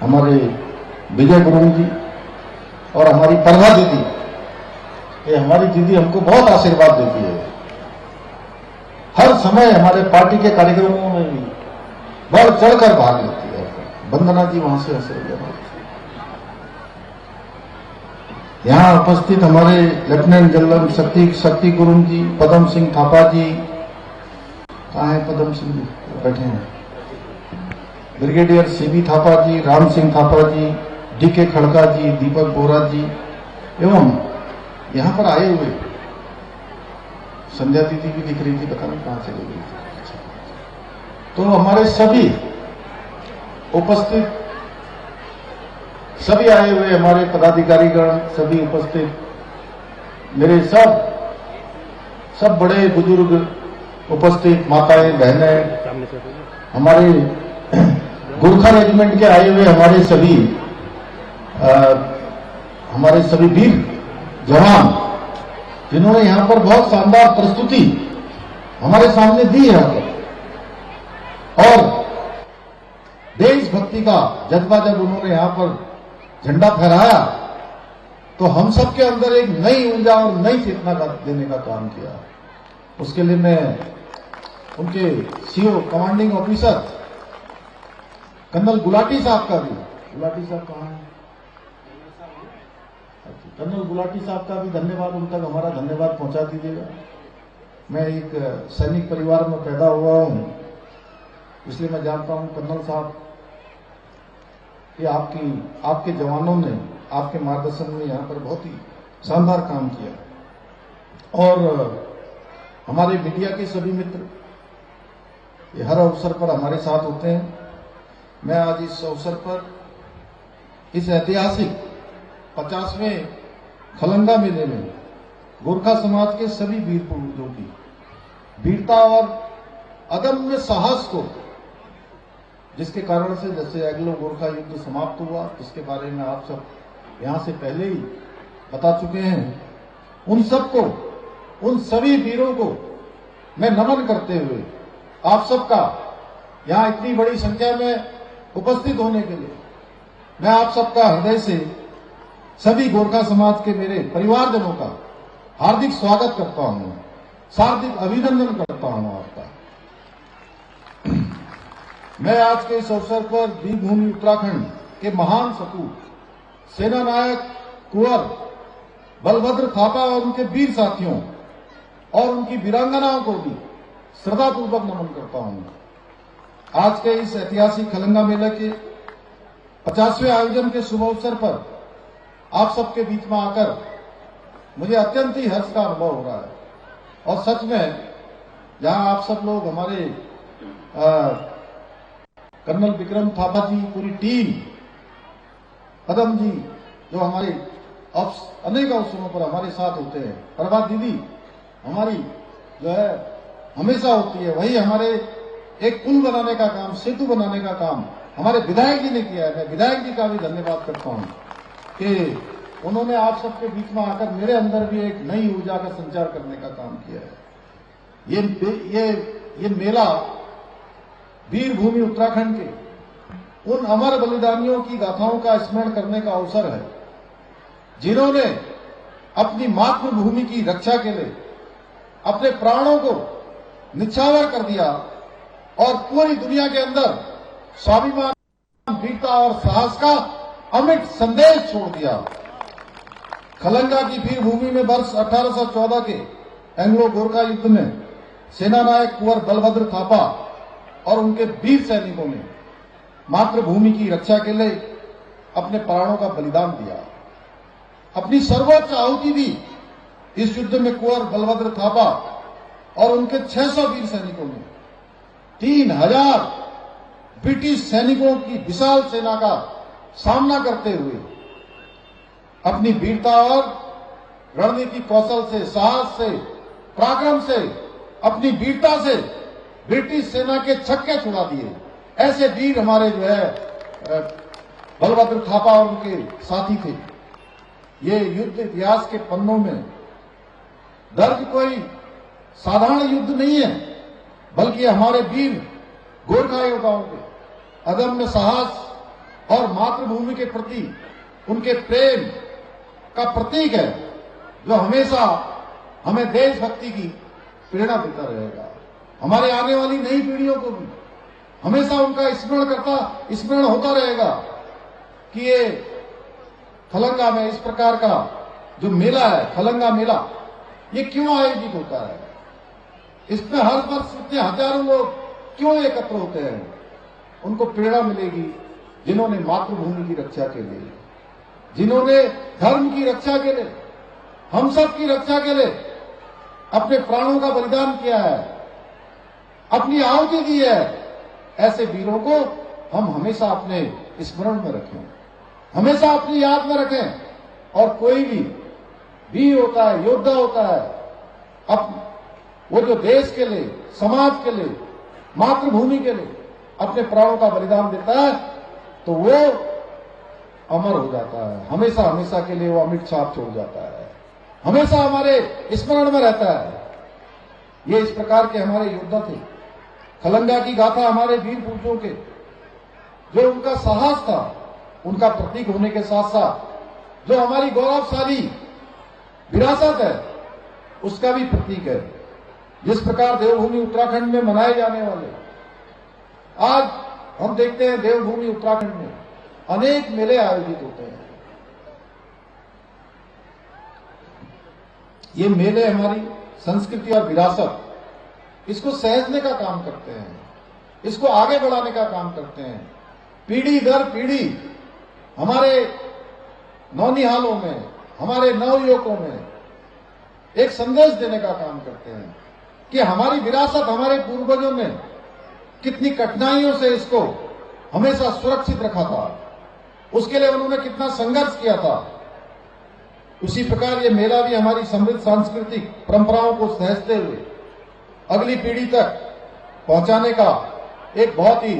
हमारे विजय गुरुंग जी और हमारी प्रभा दीदी, ये हमारी दीदी हमको बहुत आशीर्वाद देती है। हर समय हमारे पार्टी के कार्यक्रमों में भी बढ़ चढ़कर भाग लेती है। वंदना जी वहां से हंस रही है। यहाँ उपस्थित हमारे लेफ्टिनेंट जनरल शक्ति गुरुंग जी, पदम सिंह थापा जी, कहाँ है पदम सिंह जी? बैठे हैं। ब्रिगेडियर सीबी थापा जी, राम सिंह थापा जी, डीके खड़का जी, दीपक बोरा जी एवं यहाँ पर आए हुए संध्या दीदी भी दिख रही थी, पता नहीं कहां चली गई थी। तो हमारे सभी उपस्थित, सभी आए हुए हमारे पदाधिकारीगण, सभी उपस्थित, मेरे सब बड़े बुजुर्ग उपस्थित, माताएं बहनें, हमारे गोरखा रेजिमेंट के आए हुए हमारे सभी वीर जवान, जिन्होंने यहां पर बहुत शानदार प्रस्तुति हमारे सामने दी है। और देशभक्ति का जज्बा जब उन्होंने यहां पर झंडा फहराया तो हम सब के अंदर एक नई ऊर्जा और नई चेतना का देने का काम किया। उसके लिए मैं उनके CO commanding officer colonel Gulati साहब का भी, गुलाटी साहब कहाँ है? कर्नल गुलाटी साहब का भी धन्यवाद, उन तक हमारा धन्यवाद पहुंचा दीजिएगा। मैं एक सैनिक परिवार में पैदा हुआ हूं, इसलिए मैं जानता हूं कर्नल साहब कि आपके जवानों ने आपके मार्गदर्शन में यहां पर बहुत ही शानदार काम किया। और हमारे मीडिया के सभी मित्र ये हर अवसर पर हमारे साथ होते हैं। मैं आज इस अवसर पर इस ऐतिहासिक 50वें खलंगा मेले में गोरखा समाज के सभी वीर पूर्वजों की वीरता और अदम्य साहस को, जिसके कारण से जैसे एंग्लो गोरखा युद्ध समाप्त हुआ, जिसके बारे में आप सब यहां से पहले ही बता चुके हैं, उन सबको, उन सभी वीरों को मैं नमन करते हुए आप सबका यहां इतनी बड़ी संख्या में उपस्थित होने के लिए मैं आप सबका हृदय से सभी गोरखा समाज के मेरे परिवारजनों का हार्दिक स्वागत करता हूं, हार्दिक अभिनंदन करता हूं आपका। मैं आज के इस अवसर पर वीरभूमि उत्तराखंड के महान सपूत सेना नायक कुंवर बलभद्र थापा और उनके वीर साथियों और उनकी वीरांगनाओं को भी श्रद्धापूर्वक नमन करता हूं। आज के इस ऐतिहासिक खलंगा मेले के 50वें आयोजन के शुभ अवसर पर आप सबके बीच में आकर मुझे अत्यंत ही हर्ष का अनुभव हो रहा है। और सच में जहां आप सब लोग, हमारे कर्नल विक्रम थापा जी, पूरी टीम, पदम जी जो हमारे अनेक अवसरों पर हमारे साथ होते हैं, प्रभा दीदी हमारी जो है हमेशा होती है, वही हमारे एक पुल बनाने का काम, सेतु बनाने का काम हमारे विधायक जी ने किया है। मैं विधायक जी का भी धन्यवाद करता हूं कि उन्होंने आप सबके बीच में आकर मेरे अंदर भी एक नई ऊर्जा का संचार करने का काम किया है। ये मेला वीरभूमि उत्तराखंड के उन अमर बलिदानियों की गाथाओं का स्मरण करने का अवसर है, जिन्होंने अपनी मातृभूमि की रक्षा के लिए अपने प्राणों को निछावर कर दिया और पूरी दुनिया के अंदर स्वाभिमान, वीरता और साहस का अमिट संदेश छोड़ दिया। खलंगा की वीरभूमि में वर्ष 1814 के एंग्लो गोरखा युद्ध में सेना नायक कुंवर बलभद्र थापा और उनके वीर सैनिकों ने मातृभूमि की रक्षा के लिए अपने प्राणों का बलिदान दिया, अपनी सर्वोच्च आहुति दी। इस युद्ध में कुंवर बलभद्र थापा और उनके 600 वीर सैनिकों ने 3000 ब्रिटिश सैनिकों की विशाल सेना का सामना करते हुए अपनी वीरता और रणनीति कौशल से, साहस से, पराक्रम से, अपनी वीरता से ब्रिटिश सेना के छक्के छुड़ा दिए। ऐसे वीर हमारे जो है बलभद्र थापा और उनके साथी थे। ये युद्ध इतिहास के पन्नों में दर्ज कोई साधारण युद्ध नहीं है, बल्कि हमारे वीर गोरखा योद्धाओं के अदम्य साहस और मातृभूमि के प्रति उनके प्रेम का प्रतीक है, जो हमेशा हमें देशभक्ति की प्रेरणा देता रहेगा। हमारे आने वाली नई पीढ़ियों को भी हमेशा उनका स्मरण होता रहेगा कि ये खलंगा में इस प्रकार का जो मेला है, खलंगा मेला, ये क्यों आयोजित होता है, इसमें हर वर्ष इतने हजारों लोग क्यों एकत्र होते हैं। उनको प्रेरणा मिलेगी जिन्होंने मातृभूमि की रक्षा के लिए, जिन्होंने धर्म की रक्षा के लिए, हम सब की रक्षा के लिए अपने प्राणों का बलिदान किया है, अपनी आहुति दी है। ऐसे वीरों को हम हमेशा अपने स्मरण में रखें, हमेशा अपनी याद में रखें। और कोई भी वीर होता है, योद्धा होता है, अब वो जो देश के लिए, समाज के लिए, मातृभूमि के लिए अपने प्राणों का बलिदान देता है, तो वो अमर हो जाता है, हमेशा हमेशा के लिए वो अमिट छाप छोड़ जाता है, हमेशा हमारे स्मरण में रहता है। ये इस प्रकार के हमारे योद्धा थे। खलंगा की गाथा हमारे वीर पुरुषों के, जो उनका साहस था, उनका प्रतीक होने के साथ साथ जो हमारी गौरवशाली विरासत है, उसका भी प्रतीक है। जिस प्रकार देवभूमि उत्तराखंड में मनाए जाने वाले, आज हम देखते हैं देवभूमि उत्तराखंड में अनेक मेले आयोजित होते हैं। ये मेले हमारी संस्कृति और विरासत, इसको सहेजने का काम करते हैं, इसको आगे बढ़ाने का काम करते हैं। पीढ़ी दर पीढ़ी हमारे नौनिहालों में, हमारे नवयुवकों में एक संदेश देने का काम करते हैं कि हमारी विरासत, हमारे पूर्वजों ने कितनी कठिनाइयों से इसको हमेशा सुरक्षित रखा था, उसके लिए उन्होंने कितना संघर्ष किया था। उसी प्रकार ये मेला भी हमारी समृद्ध सांस्कृतिक परंपराओं को सहेजते हुए अगली पीढ़ी तक पहुंचाने का एक बहुत ही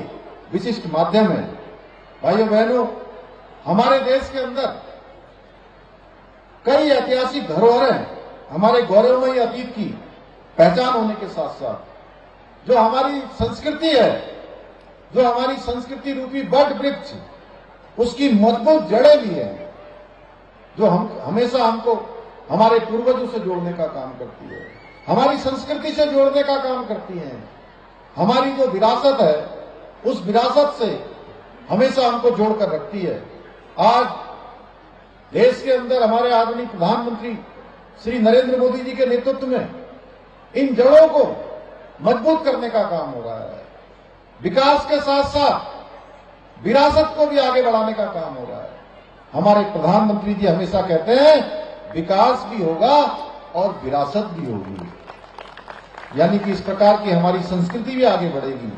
विशिष्ट माध्यम है। भाइयों बहनों, हमारे देश के अंदर कई ऐतिहासिक धरोहरें हमारे गौरवमयी अतीत की पहचान होने के साथ साथ जो हमारी संस्कृति है, जो हमारी संस्कृति रूपी वट वृक्ष, उसकी मजबूत जड़ें भी है, जो हमेशा हमको हमारे पूर्वजों से जोड़ने का काम करती है, हमारी संस्कृति से जोड़ने का काम करती है। हमारी जो विरासत है, उस विरासत से हमेशा हमको जोड़कर रखती है। आज देश के अंदर हमारे आदरणीय प्रधानमंत्री श्री नरेंद्र मोदी जी के नेतृत्व में इन जड़ों को मजबूत करने का काम हो रहा है। विकास के साथ साथ विरासत को भी आगे बढ़ाने का काम हो रहा है। हमारे प्रधानमंत्री जी हमेशा कहते हैं विकास भी होगा और विरासत भी होगी, यानी कि इस प्रकार की हमारी संस्कृति भी आगे बढ़ेगी।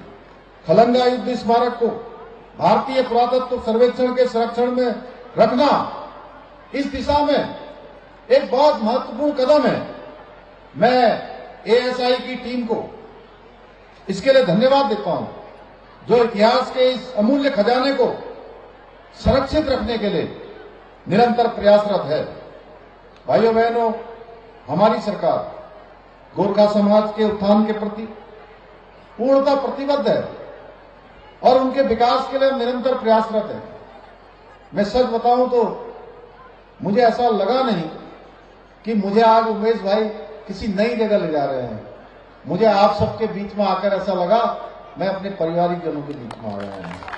खलंगा युद्ध स्मारक को भारतीय पुरातत्व सर्वेक्षण के संरक्षण में रखना इस दिशा में एक बहुत महत्वपूर्ण कदम है। मैं एएसआई की टीम को इसके लिए धन्यवाद देता हूं, जो इतिहास के इस अमूल्य खजाने को संरक्षित रखने के लिए निरंतर प्रयासरत है। भाइयों बहनों, हमारी सरकार गोरखा समाज के उत्थान के प्रति पूर्णतः प्रतिबद्ध है और उनके विकास के लिए निरंतर प्रयासरत है। मैं सच बताऊं तो मुझे ऐसा लगा नहीं कि मुझे आज उमेश भाई किसी नई जगह ले जा रहे हैं। मुझे आप सबके बीच में आकर ऐसा लगा मैं अपने पारिवारिक जनों के बीच में आ रहा हूं।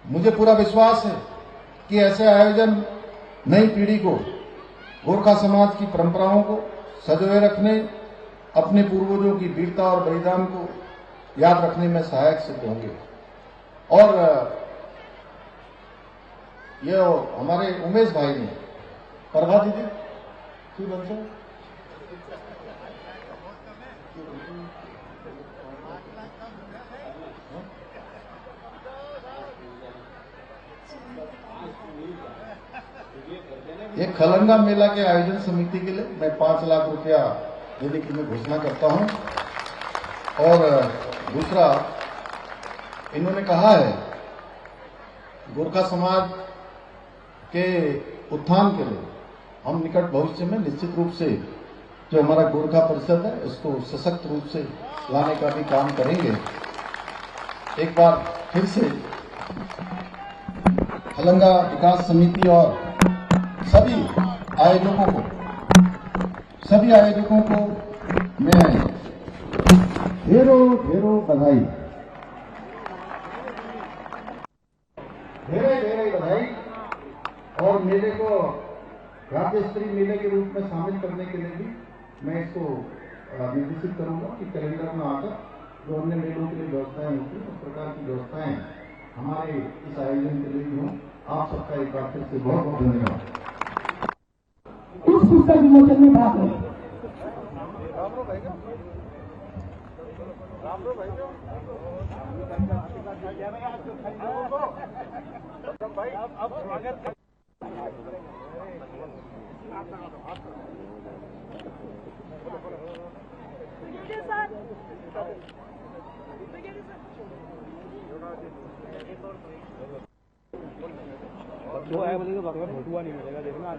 मुझे पूरा विश्वास है कि ऐसे आयोजन नई पीढ़ी को गोरखा समाज की परंपराओं को सजोए रखने, अपने पूर्वजों की वीरता और बलिदान को याद रखने में सहायक सिद्ध होंगे। और ये हमारे उमेश भाई ने, प्रभा दीदी क्यों बनते ये खलंगा मेला के आयोजन समिति के लिए मैं 5 लाख रुपया देने की मैं घोषणा करता हूं। और दूसरा, इन्होंने कहा है गोरखा समाज के उत्थान के लिए हम निकट भविष्य में निश्चित रूप से जो हमारा गोरखा परिषद है उसको सशक्त रूप से लाने का भी काम करेंगे। एक बार फिर से हलंगा विकास समिति और सभी आयोजकों को मैं ढेरों बधाई, ढेरे बधाई। और मेले को राज्य स्तरीय मेले के रूप में शामिल करने के लिए भी मैं इसको निर्देशित करूंगा कि कैलेंडर में आकर जो अन्य मेलों के लिए व्यवस्थाएं होती हैं उस प्रकार की व्यवस्थाएं हमारे इस आयोजन के लिए भी हों। आप सबका एक बार फिर से बहुत बहुत धन्यवाद। इस पुस्तक विमोचन में भाग लें। जो है बोलेगा भगवान भटुआ नहीं मिलेगा देखना।